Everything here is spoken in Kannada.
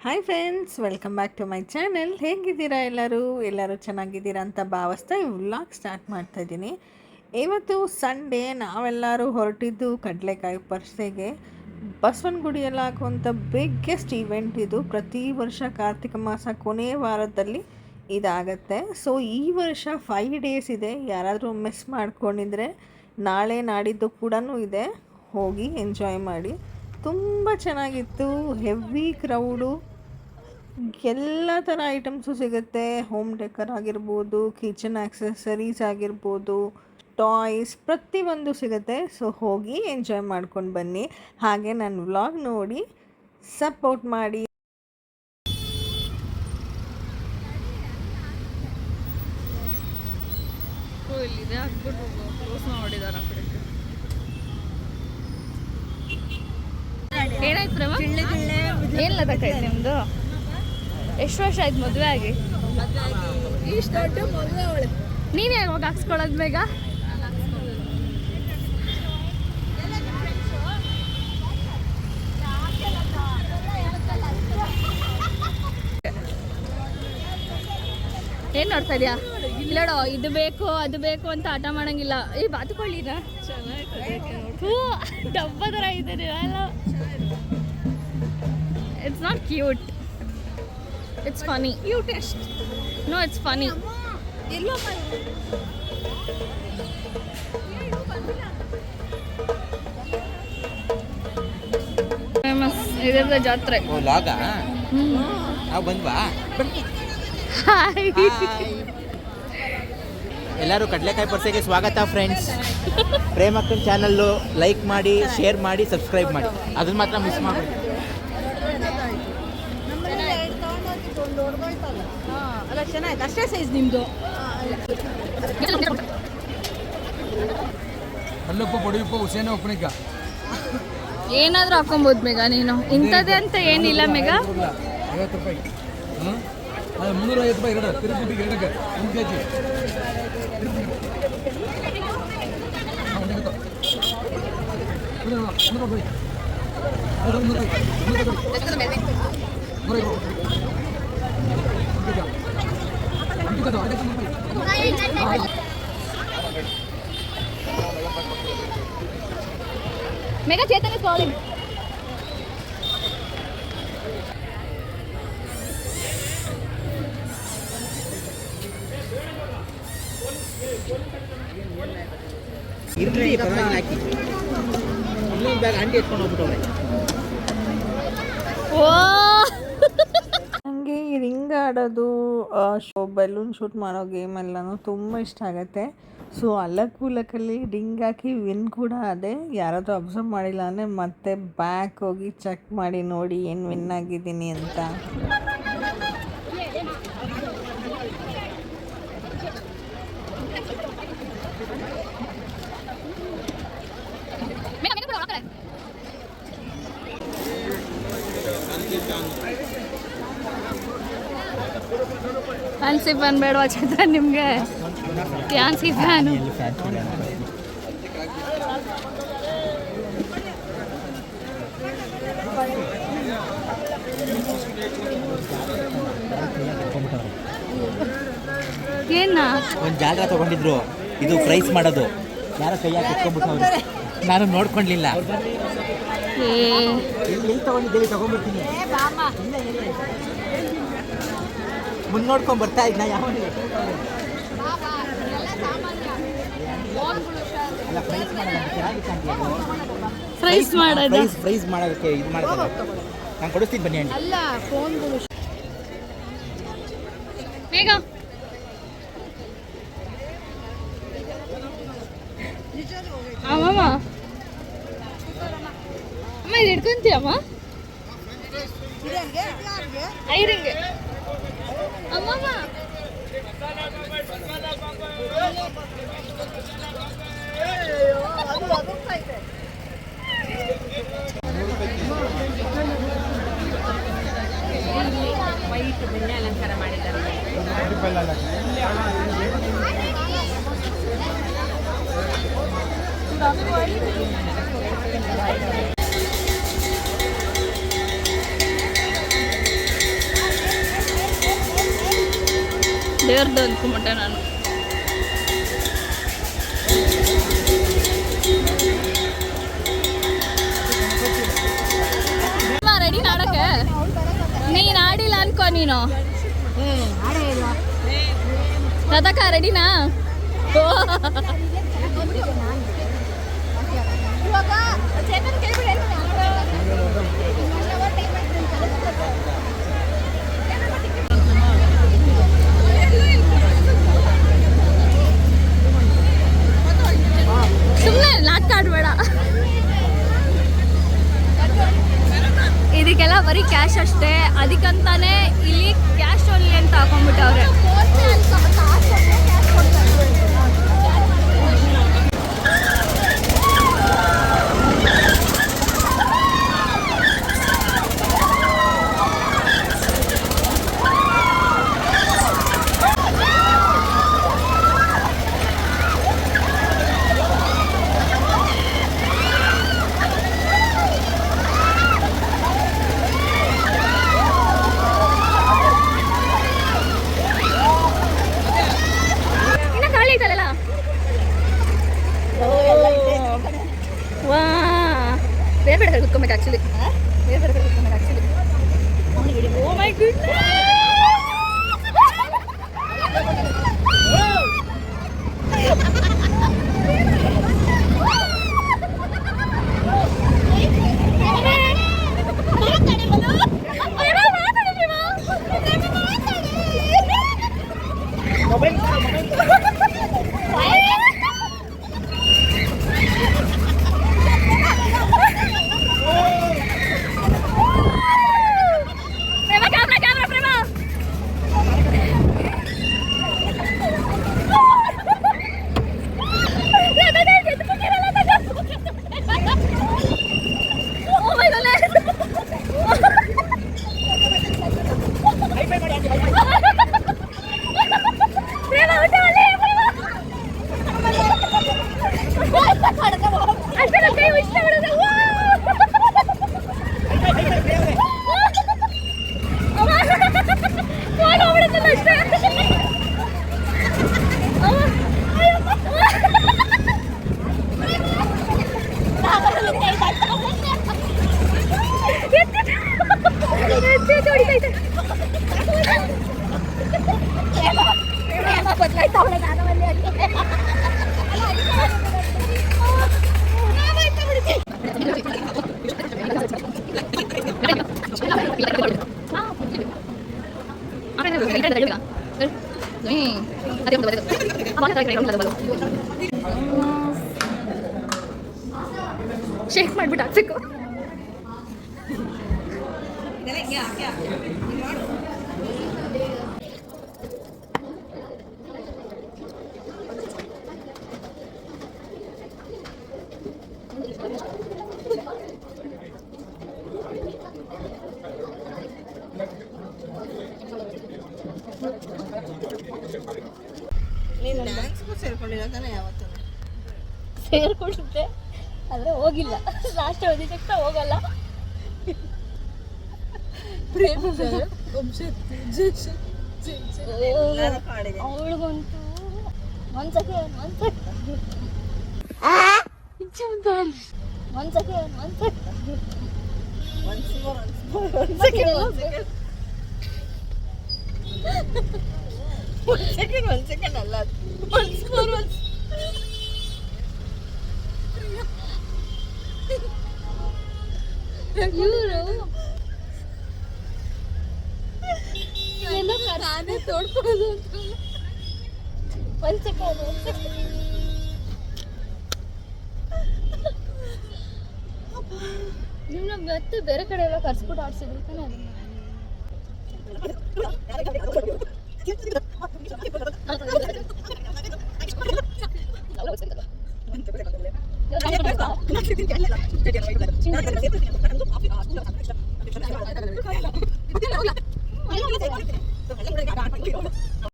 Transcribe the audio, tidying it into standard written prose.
Hi friends, welcome back to my channel. ಹೇಗಿದ್ದೀರಾ ಎಲ್ಲರೂ ಚೆನ್ನಾಗಿದ್ದೀರಾ ಅಂತ ಭಾವಿಸ್ತಾ ಈ ವ್ಲಾಗ್ ಸ್ಟಾರ್ಟ್ ಮಾಡ್ತಾಯಿದ್ದೀನಿ. ಇವತ್ತು ಸಂಡೇ, ನಾವೆಲ್ಲರೂ ಹೊರಟಿದ್ದು ಕಡಲೆಕಾಯಿ ಪರಿಷೆಗೆ. ಬಸವನಗುಡಿಯಲ್ಲಿ ಹಾಕುವಂಥ ಬಿಗ್ಗೆಸ್ಟ್ ಈವೆಂಟ್ ಇದು. ಪ್ರತಿ ವರ್ಷ ಕಾರ್ತಿಕ ಮಾಸ ಕೊನೆಯ ವಾರದಲ್ಲಿ ಇದಾಗತ್ತೆ. ಸೊ ಈ ವರ್ಷ 5 ಡೇಸ್ ಇದೆ. ಯಾರಾದರೂ ಮಿಸ್ ಮಾಡ್ಕೊಂಡಿದ್ರೆ ನಾಳೆ ನಾಡಿದ್ದು ಕೂಡ ಇದೆ, ಹೋಗಿ ಎಂಜಾಯ್ ಮಾಡಿ. ತುಂಬ ಚೆನ್ನಾಗಿತ್ತು. ಹೆವಿ ಕ್ರೌಡು, ಎಲ್ಲ ಥರ ಐಟಮ್ಸು ಸಿಗುತ್ತೆ. ಹೋಮ್ ಡೆಕರ್ ಆಗಿರ್ಬೋದು, ಕಿಚನ್ ಆಕ್ಸೆಸರೀಸ್ ಆಗಿರ್ಬೋದು, ಟಾಯ್ಸ್, ಪ್ರತಿಯೊಂದು ಸಿಗುತ್ತೆ. ಸೊ ಹೋಗಿ ಎಂಜಾಯ್ ಮಾಡ್ಕೊಂಡು ಬನ್ನಿ. ಹಾಗೆ ನನ್ನ ವ್ಲಾಗ್ ನೋಡಿ ಸಪೋರ್ಟ್ ಮಾಡಿ. ನಿಮ್ದು ಎಷ್ಟು ವರ್ಷ ಆಯ್ತು ಮದುವೆ ಆಗಿ? ಇಷ್ಟು ದೊಡ್ಡ ಮದುವೆ ಅವಳೆ. ನೀನು ಯಾವಾಗ ಹಾಕ್ಸ್ಕೊಳ್ಳೋದು ಬೇಗ? ಏನು ನೋಡ್ತಾ ಇದೆಯಾ? ಇಲ್ಲೋಡೋ, ಇದು ಬೇಕು ಅದು ಬೇಕು ಅಂತ ಆಟ ಮಾಡಂಗಿಲ್ಲ. ಈ ಬಾತುಕೊಳ್ಳಿನ ಡಬ್ಬ ಥರ ಇದೆ ಅಲ್ಲ. It's not cute. It's funny. You taste. No, it's funny. Yellow. Famous. ಇದರ ಜಾತ್ರೆ. ಓ ಲಾಗಾ? ನಾವು ಬಂದ್ವಾ? ಹಾಯ್. ಎಲ್ಲರೂ ಕಡಲೆಕಾಯಿ ಪರಿಷೆಗೆ ಸ್ವಾಗತ ಫ್ರೆಂಡ್ಸ್. ಪ್ರೇಮಕ್ಕನ ಚಾನಲ್ಲು ಲೈಕ್ ಮಾಡಿ, ಶೇರ್ ಮಾಡಿ, ಸಬ್ಸ್ಕ್ರೈಬ್ ಮಾಡಿ. ಅದನ್ನ ಮಾತ್ರ ಮಿಸ್ ಮಾಡಬೇಡಿ. ಅಲ್ಲ, ಚೆನ್ನಾಯ್ತು. ಅಷ್ಟೇ ಸೈಜ್ ನಿಮ್ಮದು. ಅಲ್ಲಪ್ಪ ಬಡಿಯಪ್ಪ ಹುಸೇನ ಒಪ್ಪಣಿಕ ಏನಾದರೂ ಹಾಕೊಬೋದು ಮೇಘ. ನೀನು ಇಂಥದ್ದೇ ಅಂತ ಏನಿಲ್ಲ ಮೇಘ. 50 ರೂಪಾಯಿ. ಹಾಂ, ಅದು 350 ರೂಪಾಯಿ. ಎರಡು ತಿರುಪತಿಗೆ ಎರಡಕ್ಕೆ 1 KG. Mega Chetan is calling. ಇರ್ಲಿ ಪರವಾಗಿಲ್ಲ, ಹಾಕಿ. ಇನ್ನೊಂದು ಬ್ಯಾಗ್ ಅಂಡಿ ಎತ್ಕೊಂಡು ಹೋಗ್ಬಿಟ್ಟವ್ರೆ. ನನಗೆ ಈ ರಿಂಗ್ ಆಡೋದು, ಬಲೂನ್ ಶೂಟ್ ಮಾಡೋ ಗೇಮ್ ಎಲ್ಲನೂ ತುಂಬ ಇಷ್ಟ ಆಗುತ್ತೆ. ಸೊ ಅಲ್ಲಕ್ಕೂಲಕ್ಕಲ್ಲಿ ರಿಂಗ್ ಹಾಕಿ ವಿನ್ ಕೂಡ ಅದೇ. ಯಾರಾದರೂ ಅಬ್ಸರ್ವ್ ಮಾಡಿಲ್ಲ ಅಂದರೆ ಮತ್ತೆ ಬ್ಯಾಕ್ ಹೋಗಿ ಚೆಕ್ ಮಾಡಿ ನೋಡಿ ಏನು ವಿನ್ ಆಗಿದ್ದೀನಿ ಅಂತ. ಫ್ಯಾನ್ಸಿ ಫ್ಯಾನ್ ಬೇಡವಾ ಚೇತನ್ ನಿಮಗೆ? Fancy fan. ಏನ ಒಂದು ಜಾಗ ತಗೊಂಡಿದ್ರು, ಇದು ಪ್ರೈಸ್ ಮಾಡೋದು. ಯಾರೋ ಕೈಯಾಗಿ ಎತ್ಕೊಂಡ್ಬಿಟ್ಟವ್ರು, ನಾನು ನೋಡ್ಕೊಂಡ್ಲಿಲ್ಲ. ಎಲ್ಲಿ ತಗೊಂಡಿದ್ದೇವೆ, ತಗೊಂಡ್ಬಿಡ್ತೀನಿ. ಮುಂದೆ ನೋಡ್ಕೊಂಡು ಬರ್ತಾ ಇದ್ನ. ಯಾವ ಪ್ರೈಸ್ ಮಾಡೋದಕ್ಕೆ ಇದು ಮಾಡ್ತಾರೆ. ನಾನು ಕೊಡಿಸ್ತೀನಿ ಬನ್ನಿ ಆಂಟಿ. ಅಲ್ಲ, ಫೋನ್ಗಳು. ಬೇಗ ಅಮ್ಮಮ್ಮ, ಅಮ್ಮ ಇದು ಹಿಡ್ಕೊಂತೀಯಮ್ಮ? ಐರಿಂಗೆ ಅಮ್ಮಮ್ಮ. ವೈಟ್ ಬೆಣ್ಣೆ ಅಲಂಕಾರ ಮಾಡಿದ್ದಾರೆ. ದೇವ್ರದ್ದು ಅಂದ್ಕೊಂಬಿಟ್ಟೆ ನಾನು. ರೆಡಿ ಆಡಕ್ಕೆ ನೀನು ಆಡಿಲ್ಲ ಅನ್ಕೋ ನೀನು. ರಥಕ ರೆಡಿನಾ? ಸುಮ್ಮನೆ ನಾಟಕ ಆಡ್ಬೇಡ. ಇದಕ್ಕೆಲ್ಲ ಬರೀ ಕ್ಯಾಶ್ ಅಷ್ಟೇ, ಅದಕ್ಕಂತಾನೆ ಇಲ್ಲಿ ಕ್ಯಾಶ್ ಓನ್ಲಿ ಅಂತ ಹಾಕೊಂಡ್ಬಿಟ್ಟವ್ರೆ. ಬೇರೆ ಬೇರೆ ಕುತ್ಕೊಬೇಕು ಆ್ಯಕ್ಚುಲಿ. ಬೇರೆ ಬೇರೆ ಕುತ್ಕೊಬೇಕು actually. Oh my goodness. Shake ಮಾಡ್ಬಿಟ್ಟು ಹಾಕ್ಬೇಕು. ನೀನು ಡ್ಯಾನ್ಸ್ಗೂ ಸೇರ್ಕೊಂಡಿಲ್ಲ ತಾನೆ ಯಾವತ್ತು? ಸೇರ್ಕೊಂಡಿದ್ದೆ ಆದರೆ ಹೋಗಿಲ್ಲ. ಲಾಸ್ಟ್ ಓದಿದ್ದಕ್ಕ ಹೋಗಲ್ಲ. ಅವಳಿಗಂತೂ ಒಂದ್ಸತಿ ಒಂದ್ ಸೆಕೆಂಡ್ ಅಲ್ಲ, ಇವರು ನಾನೇ ತೋಡ್ಕೊಡೋದು ಅಂತ. ಒಂದ್ ಸೆಕೆಂಡ್ ನಿಮ್ಮನ್ನ ಮತ್ತೆ ಬೇರೆ ಕಡೆ ಎಲ್ಲ ಕರ್ಸ್ಬಿಟ್ಟು ಆಡ್ಸಿದ್ರು ತಾನೆ. ಅದನ್ನ